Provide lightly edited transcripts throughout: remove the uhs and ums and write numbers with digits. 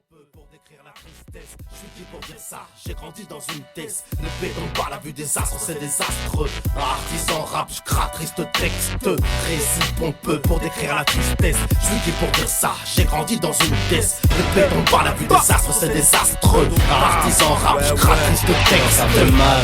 peu pour décrire la tristesse, je suis qui pour dire ça, j'ai grandi dans une thèse. Le béton par la vue des astres, c'est désastreux. Artisan rap, je craque, triste texte. Récit pompeux pour décrire la tristesse, je suis qui pour dire ça, j'ai grandi dans une thèse. Le béton par la vue des astres, c'est désastreux. Artisan rap, je craque, triste texte. Ça fait mal,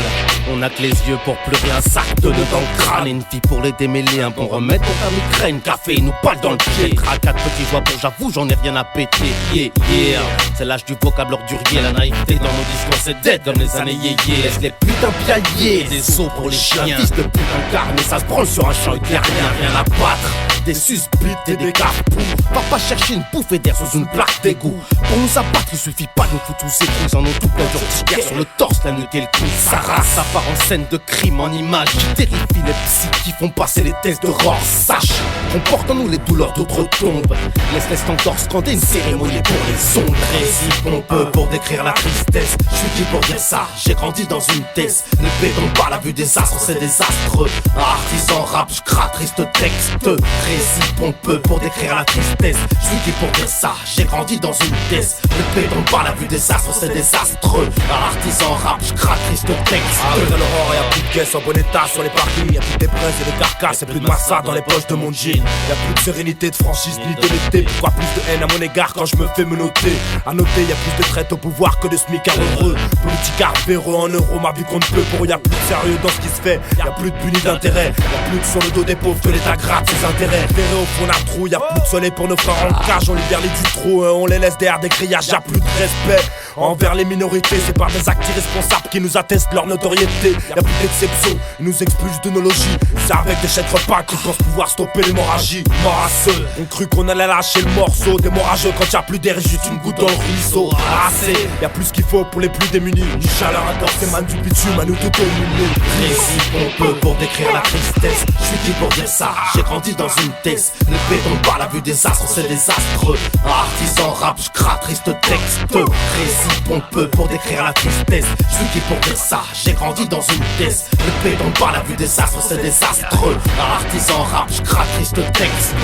on a que les yeux pour pleurer, un sac de nœuds dans le crâne. Et une fille pour les démêler, un bon remède pour ta migraine. Café, nous balle dans le pied. Tracade, petit joie pour j'avoue, j'en ai rien à péter. Yeah. C'est l'âge du vocable ordurier, la naïveté dans nos discours c'est dead comme les années yéyé. Laisse les putains piaillés, des os pour les chiens. Fils de putain de carne, ça se branle sur un champ hitlérien. Rien à battre, des susbites et des carpous. Va pas chercher une bouffée d'air sous une plaque d'égout. Pour nous abattre, il suffit pas de nous foutre tous ces coups. Ils en ont tout plein d'urticaire sur le torse, la nuque et le cou. Sa race, ça part en scène de crime en images qui terrifie les psys qui font passer les tests de rore. Sache qu'on porte en nous les douleurs d'autres tombes. Laisse encore scander une cérémonie pour les ombres. Récit pompeux pour décrire la tristesse, je suis qui pour dire ça, j'ai grandi dans une thèse. Le béton par la vue des astres, c'est désastreux. Artisan rap, je craque, triste texte. Récit pompeux pour décrire la tristesse, je suis qui pour dire ça, j'ai grandi dans une thèse. Le béton par la vue des astres, c'est désastreux. Artisan rap, je craque, triste texte. Après l'aurore, y'a plus de caisses en bon état sur les parkings. Y'a plus des presses et des carcasses, y'a plus de massa dans les poches de mon jean. Y'a plus de sérénité, de franchise ni de l'été. Pourquoi plus de haine à mon égard quand je me fais menotter? À noter, y'a plus de traite au pouvoir que de smicards heureux. Politicard véreux en euros, ma vie compte peu pour y'a plus de sérieux dans ce qui se fait. Y'a plus de punis d'intérêt, y'a plus que sur le dos des pauvres que l'État gratte ses intérêts. Ferré au fond d'un trou, y'a plus de soleil pour nos frères en cage. On libère les du trou, on les laisse derrière des grillages. Y'a plus de respect envers les minorités, c'est par des actes irresponsables qui nous attestent leur notoriété. Y'a plus d'exception, ils nous expulsent de nos logis. C'est avec des chèques repas qu'ils pensent pouvoir stopper l'hémorragie. Mort à ceux, on crut qu'on allait lâcher le morceau. Démorageux quand y'a plus d'air, juste une goutte dans le ruisseau. Assez, y'a plus ce qu'il faut pour les plus démunis. Une chaleur intense, c'est man du bitume à nous tout dominer. Récit pompeux pour décrire la tristesse, je suis qui pour dire ça, j'ai grandi dans une thèse. Le béton par la vue des astres, c'est désastreux. Artisan rap, je craque, triste texte. Récit pompeux pour décrire la tristesse, je suis qui pour dire ça, j'ai grandi dans une thèse. Le béton par la vue des astres, c'est désastreux. Artisan rap, je craque, triste texte.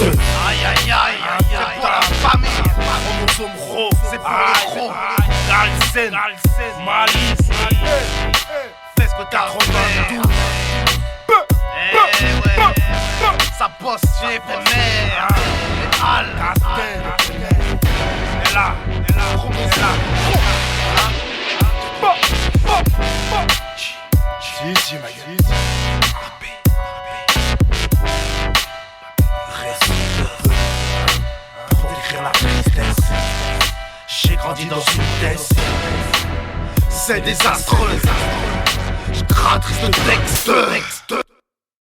Aïe, c'est pour la famille. Chromosome gros, c'est pour les gros. Galsen, Malice, Fesque 92. Ça bosse chez éphémère. Al, et là, Gigi, ma Gigi. Pour décrire la tristesse, j'ai grandi dans une thèse. C'est désastreux. Je craque, triste texte.